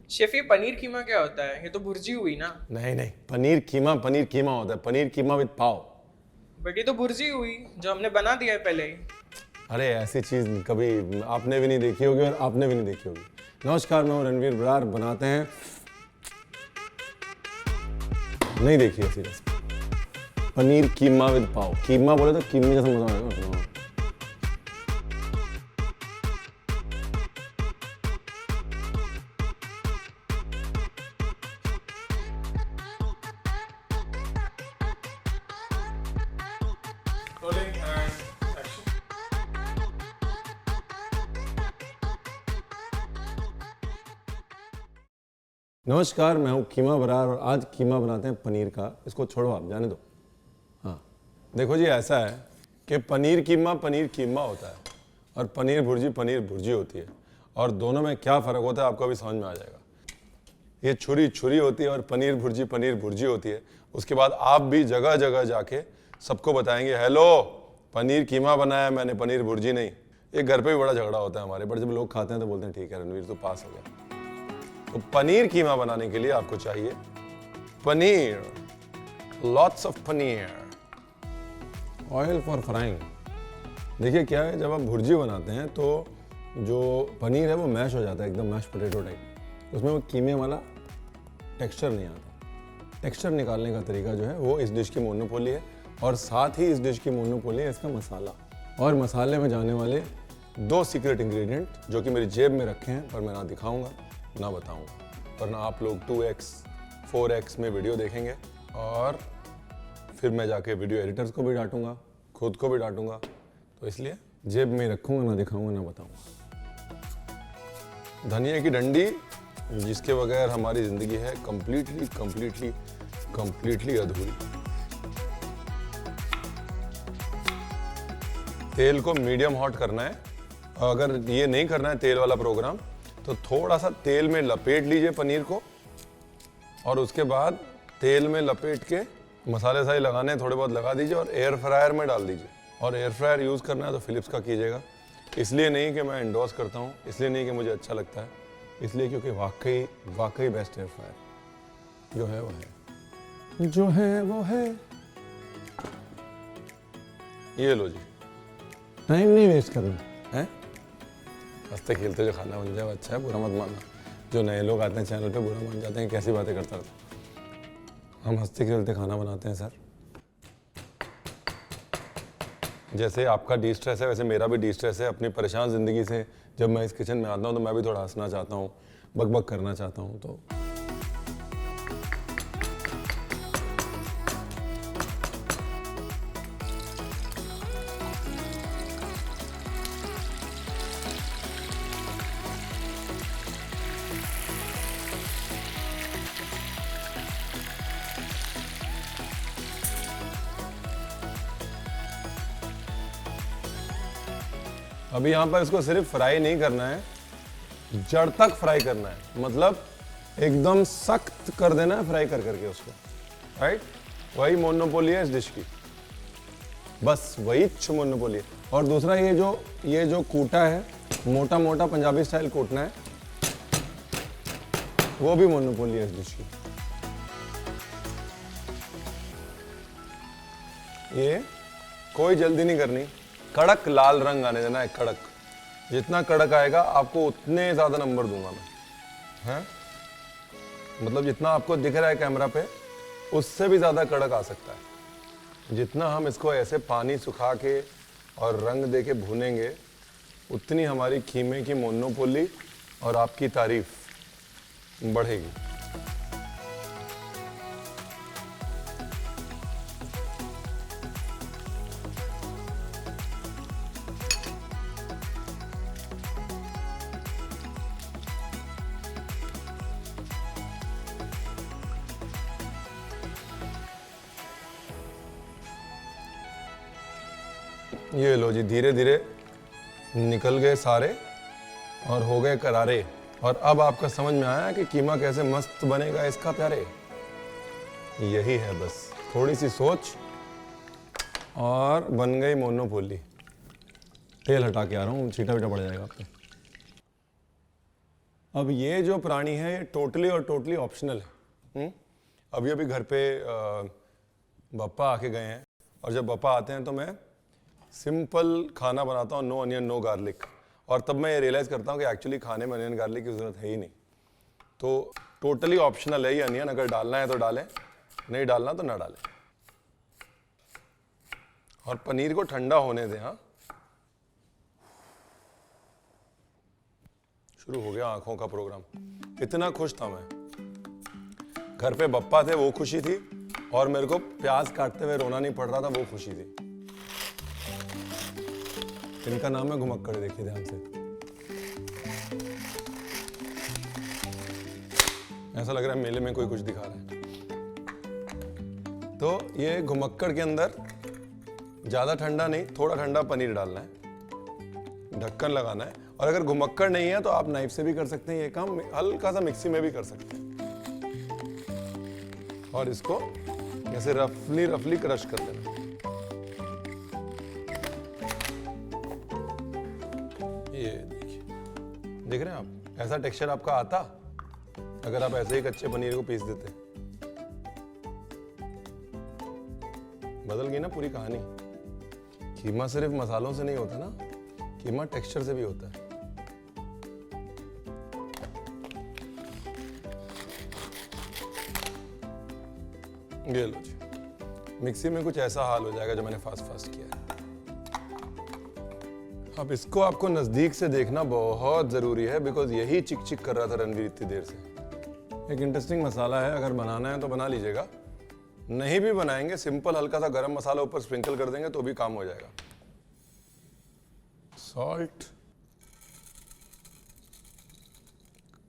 Chef ये पनीर कीमा क्या होता है? ये तो भुर्जी हुई ना। नहीं नहीं, पनीर कीमा होता है, पनीर कीमा विद पाव। बट ये तो भुर्जी हुई जो हमने बना दिया है पहले ही। अरे ऐसी चीज कभी आपने भी नहीं देखी होगी और आपने भी नहीं देखी होगी। नमस्कार, मैं हूं रणवीर बरार। बनाते हैं, नहीं देखी ऐसी रेसिपी। पनीर कीमा विद पाव। कीमा बोले तो कीमे जैसा मजा आएगा। नमस्कार, मैं हूं कीमा बरार और आज कीमा बनाते हैं पनीर का। इसको छोड़ो, आप जाने दो। हाँ देखो जी, ऐसा है कि पनीर कीमा होता है और पनीर भुर्जी होती है। और दोनों में क्या फ़र्क होता है आपको अभी समझ में आ जाएगा। ये छुरी होती है और पनीर भुर्जी होती है। उसके बाद आप भी जगह जगह जाके सबको बताएंगे, हेलो पनीर कीमा बनाया मैंने, पनीर भुर्जी नहीं। ये घर पे भी बड़ा झगड़ा होता है हमारे, बट जब लोग खाते हैं तो बोलते हैं ठीक है रणवीर तो पास हो गया। तो पनीर कीमा बनाने के लिए आपको चाहिए paneer, lots of paneer, oil for frying. देखिए क्या है, जब आप भुर्जी बनाते हैं तो जो पनीर है वो मैश हो जाता है, एकदम मैश पोटैटो टाइप। उसमें वो कीमे वाला टेक्सचर नहीं आता। टेक्सचर निकालने का तरीका जो है वो इस डिश की मोनोपोली है। और साथ ही इस डिश की मोनोपोली है इसका मसाला। और मसाले में जाने वाले 2 सीक्रेट इंग्रेडिएंट जो कि मेरी जेब में रखे हैं, पर मैं ना दिखाऊंगा ना बताऊंगा, वरना आप लोग 2x 4x में वीडियो देखेंगे और फिर मैं जाके वीडियो एडिटर्स को भी डांटूंगा, खुद को भी डांटूंगा। तो इसलिए जेब में रखूंगा, ना दिखाऊंगा ना बताऊंगा। धनिया की डंडी, जिसके बगैर हमारी जिंदगी है कंप्लीटली अधूरी। तेल को मीडियम हॉट करना है। अगर ये नहीं करना है तेल वाला प्रोग्राम, तो थोड़ा सा तेल में लपेट लीजिए पनीर को और उसके बाद तेल में लपेट के मसाले सारे लगाने थोड़े बहुत लगा दीजिए और एयर फ्रायर में डाल दीजिए। और एयर फ्रायर यूज़ करना है तो फिलिप्स का कीजिएगा। इसलिए नहीं कि मैं एंडोर्स करता हूँ, इसलिए नहीं कि मुझे अच्छा लगता है, इसलिए क्योंकि वाकई बेस्ट एयर फ्रायर जो है वो है। ये लो जी, टाइम नहीं वेस्ट करना है। हंसते खेलते जो खाना बन जाए अच्छा है, बुरा मत मानना। जो नए लोग आते हैं चैनल पे बुरा मान जाते हैं, कैसी बातें करता रहता। हम हंसते खेलते खाना बनाते हैं सर। जैसे आपका डी स्ट्रेस है वैसे मेरा भी डी स्ट्रेस है अपनी परेशान ज़िंदगी से। जब मैं इस किचन में आता हूँ तो मैं भी थोड़ा हंसना चाहता हूँ, बकबक करना चाहता हूँ। तो अभी यहाँ पर इसको सिर्फ फ्राई नहीं करना है, जड़ तक फ्राई करना है। मतलब एकदम सख्त कर देना है फ्राई कर करके उसको, राइट। वही मोनोपोली है इस डिश की, बस वही मोनोपोली है। और दूसरा ये जो कूटा है, मोटा मोटा पंजाबी स्टाइल कूटना है, वो भी मोनोपोली है इस डिश की। ये कोई जल्दी नहीं करनी, कड़क लाल रंग आने देना है, कड़क। जितना कड़क आएगा आपको उतने ज़्यादा नंबर दूंगा मैं, हैं। मतलब जितना आपको दिख रहा है कैमरा पे, उससे भी ज़्यादा कड़क आ सकता है। जितना हम इसको ऐसे पानी सुखा के और रंग दे के भूनेंगे, उतनी हमारी कीमे की मोनोपोली और आपकी तारीफ बढ़ेगी। ये लो जी, धीरे धीरे निकल गए सारे और हो गए करारे। और अब आपका समझ में आया कि कीमा कैसे मस्त बनेगा इसका प्यारे। यही है बस, थोड़ी सी सोच और बन गई मोनोपोली। तेल हटा के आ रहा हूँ, छीटा वीटा पड़ जाएगा आप पे। अब ये जो प्राणी है ये टोटली और टोटली ऑप्शनल है। अभी अभी घर पे बप्पा आके गए हैं, और जब बप्पा आते हैं तो मैं सिंपल खाना बनाता हूँ, नो अनियन नो गार्लिक, और तब मैं ये रियलाइज़ करता हूँ कि एक्चुअली खाने में अनियन गार्लिक की ज़रूरत है ही नहीं। तो टोटली ऑप्शनल है ये अनियन, अगर डालना है तो डालें, नहीं डालना तो ना डालें। और पनीर को ठंडा होने दें। हाँ, शुरू हो गया आंखों का प्रोग्राम। इतना खुश था मैं, घर पे बप्पा थे वो खुशी थी, और मेरे को प्याज काटते हुए रोना नहीं पड़ रहा था वो खुशी थी। इनका नाम है घुमक्कड़, देखिए ध्यान से। ऐसा लग रहा है मेले में कोई कुछ दिखा रहा है। तो ये घुमक्कड़ के अंदर ज्यादा ठंडा नहीं, थोड़ा ठंडा पनीर डालना है, ढक्कन लगाना है। और अगर घुमक्कड़ नहीं है तो आप नाइफ से भी कर सकते हैं ये काम, हल्का सा मिक्सी में भी कर सकते हैं। और इसको ऐसे रफली रफली क्रश कर देना। ये देखिए, देख रहे हैं आप, ऐसा टेक्सचर आपका आता अगर आप ऐसे ही कच्चे पनीर को पीस देते। बदल गई ना पूरी कहानी। कीमा सिर्फ मसालों से नहीं होता ना, कीमा टेक्सचर से भी होता है। ये लो जी, मिक्सी में कुछ ऐसा हाल हो जाएगा जो मैंने फास्ट किया है। अब इसको आपको नजदीक से देखना बहुत जरूरी है, बिकॉज यही चिक चिक कर रहा था रणवीर इतनी देर से। एक इंटरेस्टिंग मसाला है, अगर बनाना है तो बना लीजिएगा, नहीं भी बनाएंगे सिंपल हल्का सा गरम मसाला ऊपर स्प्रिंकल कर देंगे तो भी काम हो जाएगा। सॉल्ट,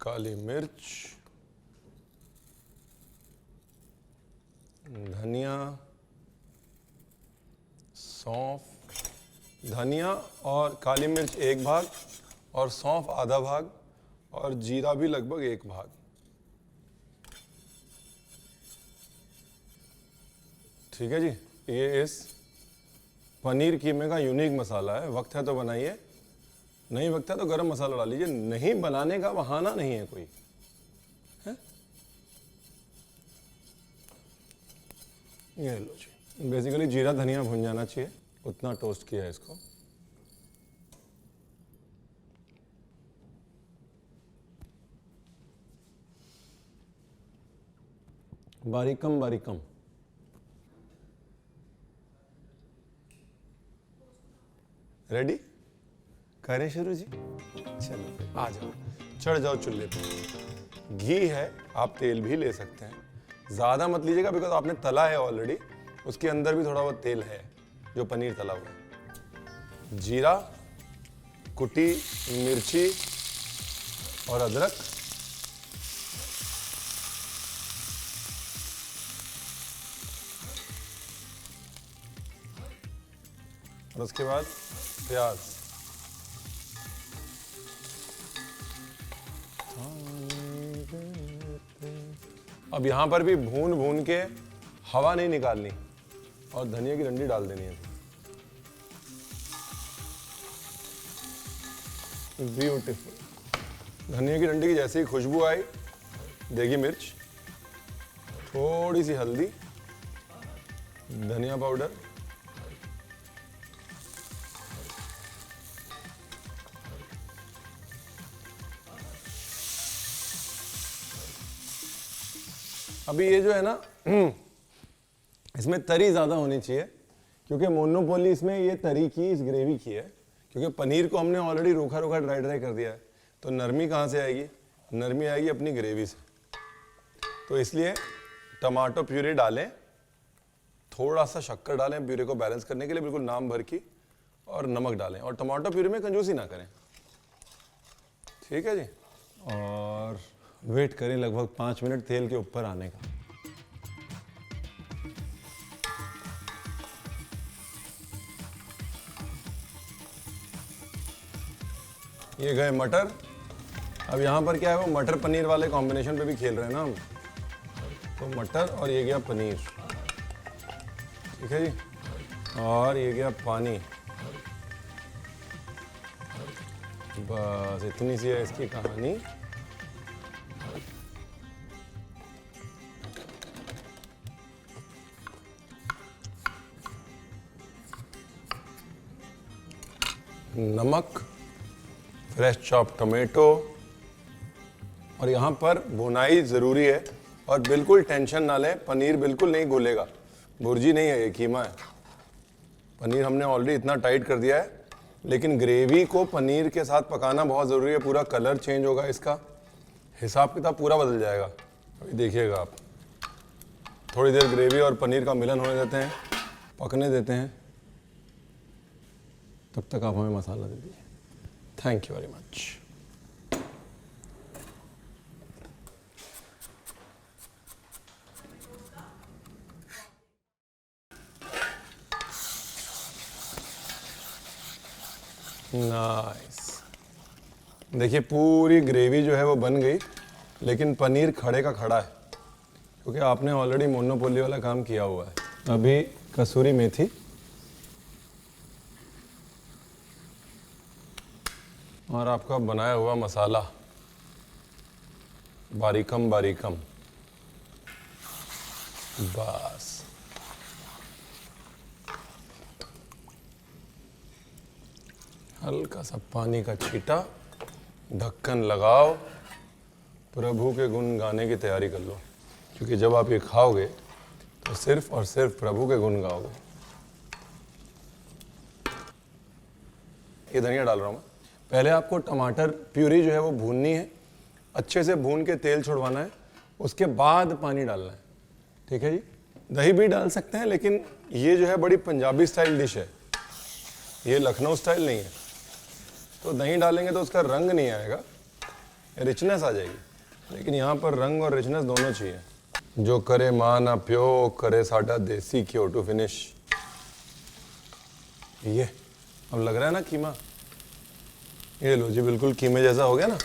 काली मिर्च, धनिया, सौंफ, धनिया और काली मिर्च 1 भाग, और सौंफ आधा भाग, और जीरा भी लगभग 1 भाग। ठीक है जी, ये इस पनीर कीमे का यूनिक मसाला है। वक्त है तो बनाइए, नहीं वक्त है तो गरम मसाला डाल लीजिए, नहीं बनाने का बहाना नहीं है कोई है? ये लो जी, बेसिकली जीरा धनिया भुन जाना चाहिए, उतना टोस्ट किया है इसको। बारीकम बारीकम। रेडी करें शुरू जी? चलो आ जाओ, चढ़ जाओ चूल्हे पे। घी है, आप तेल भी ले सकते हैं, ज़्यादा मत लीजिएगा बिकॉज आपने तला है ऑलरेडी, उसके अंदर भी थोड़ा बहुत तेल है जो पनीर तला हुआ है। जीरा, कुटी मिर्ची और अदरक, और उसके बाद प्याज। अब यहां पर भी भून भून के हवा नहीं निकालनी, और धनिया की डंडी डाल देनी है। ब्यूटीफुल। धनिया की डंडी की जैसे ही खुशबू आई, देगी मिर्च, थोड़ी सी हल्दी, धनिया पाउडर, अभी ये जो है ना इसमें तरी ज़्यादा होनी चाहिए, क्योंकि मोनोपोली इसमें ये तरी की, इस ग्रेवी की है, क्योंकि पनीर को हमने ऑलरेडी रूखा रूखा ड्राई ड्राई कर दिया है। तो नरमी कहाँ से आएगी? नरमी आएगी अपनी ग्रेवी से। तो इसलिए टमाटो प्यूरी डालें, थोड़ा सा शक्कर डालें प्यूरी को बैलेंस करने के लिए, बिल्कुल नाम भर की, और नमक डालें। और टमाटो प्यूरी में कंजूसी ना करें, ठीक है जी। और वेट करें लगभग 5 मिनट तेल के ऊपर आने का। ये गए मटर। अब यहाँ पर क्या है, वो मटर पनीर वाले कॉम्बिनेशन पे भी खेल रहे हैं ना हम, तो मटर और ये गया पनीर, ठीक है जी। और ये गया पानी, बस इतनी सी है इसकी कहानी। नमक, फ्रेश चॉप टोमेटो, और यहाँ पर भुनाई ज़रूरी है। और बिल्कुल टेंशन ना लें, पनीर बिल्कुल नहीं घुलेगा, भुर्जी नहीं है ये, कीमा है। पनीर हमने ऑलरेडी इतना टाइट कर दिया है, लेकिन ग्रेवी को पनीर के साथ पकाना बहुत ज़रूरी है। पूरा कलर चेंज होगा, इसका हिसाब किताब पूरा बदल जाएगा। अभी देखिएगा आप, थोड़ी देर ग्रेवी और पनीर का मिलन होने देते हैं, पकने देते हैं, तब तक आप हमें मसाला दे दीजिए। Thank you very much. Nice. देखिए पूरी ग्रेवी जो है वो बन गई, लेकिन पनीर खड़े का खड़ा है, क्योंकि आपने ऑलरेडी मोनोपोली वाला काम किया हुआ है। अभी कसूरी मेथी और आपका बनाया हुआ मसाला बारीकम बारीकम, बस। हल्का सा पानी का छींटा, ढक्कन लगाओ, प्रभु के गुण गाने की तैयारी कर लो, क्योंकि जब आप ये खाओगे तो सिर्फ और सिर्फ प्रभु के गुण गाओगे। ये धनिया डाल रहा हूँ मैं। पहले आपको टमाटर प्यूरी जो है वो भूननी है, अच्छे से भून के तेल छुड़वाना है, उसके बाद पानी डालना है, ठीक है जी। दही भी डाल सकते हैं, लेकिन ये जो है बड़ी पंजाबी स्टाइल डिश है, ये लखनऊ स्टाइल नहीं है। तो दही डालेंगे तो उसका रंग नहीं आएगा, रिचनेस आ जाएगी, लेकिन यहाँ पर रंग और रिचनेस दोनों चाहिए। जो करे मां ना प्यो, करे साडा देसी घ्यो टू फिनिश। ये अब लग रहा है ना कीमा, ये लो जी, बिल्कुल कीमे जैसा हो गया ना।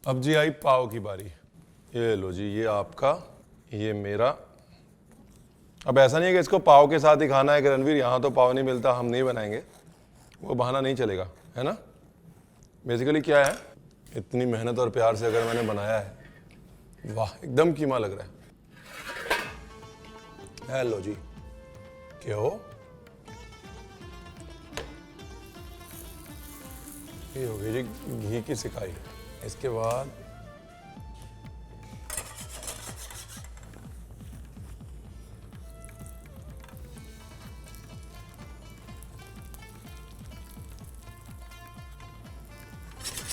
अब जी आई पाव की बारी। ये लो जी, ये आपका, ये मेरा। अब ऐसा नहीं है कि इसको पाव के साथ ही खाना है कि रणवीर यहाँ तो पाव नहीं मिलता, हम नहीं बनाएंगे, वो बहाना नहीं चलेगा, है ना। बेसिकली क्या है, इतनी मेहनत और प्यार से अगर मैंने बनाया है, वाह एकदम कीमा लग रहा है। हेलो जी, क्यों ये हो गई जी घी की सिकाई। इसके बाद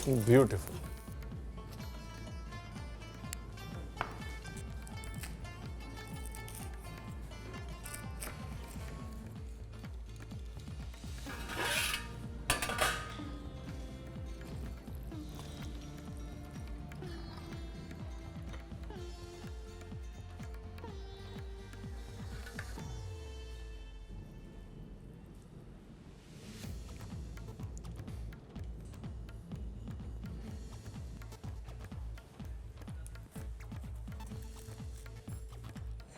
ब्यूटीफुल।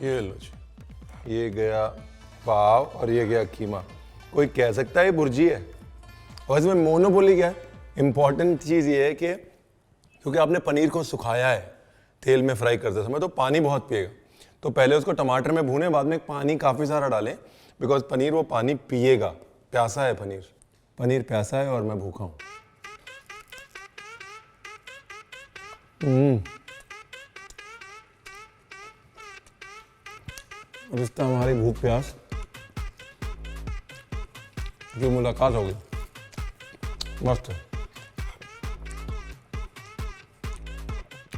ये लो जी, ये गया पाव और ये गया कीमा। कोई कह सकता है ये भुर्जी है, और इसमें मोनोपोली क्या है। इंपॉर्टेंट चीज़ ये है कि क्योंकि आपने पनीर को सुखाया है तेल में फ्राई करते समय, तो पानी बहुत पिएगा। तो पहले उसको टमाटर में भूने, बाद में पानी काफ़ी सारा डालें, बिकॉज पनीर वो पानी पिएगा। प्यासा है पनीर, पनीर प्यासा है और मैं भूखा हूँ। रिश्ता हमारी भूख प्यास की मुलाकात होगी, मस्त है।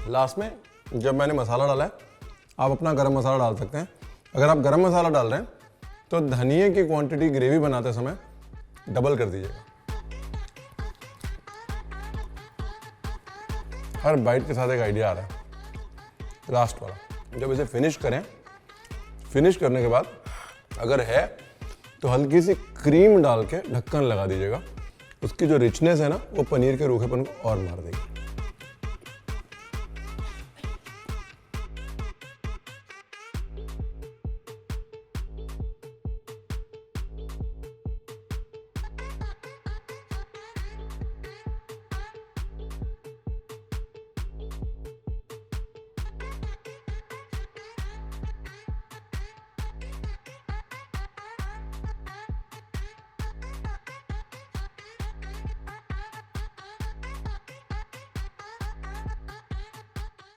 लास्ट में जब मैंने मसाला डाला है, आप अपना गरम मसाला डाल सकते हैं। अगर आप गरम मसाला डाल रहे हैं तो धनिए की क्वांटिटी ग्रेवी बनाते समय डबल कर दीजिएगा। हर बाइट के साथ एक आइडिया आ रहा है लास्ट वाला। जब इसे फिनिश करें, फिनिश करने के बाद अगर है तो हल्की सी क्रीम डाल के ढक्कन लगा दीजिएगा। उसकी जो रिचनेस है ना, वो पनीर के रूखेपन को और मार देगी।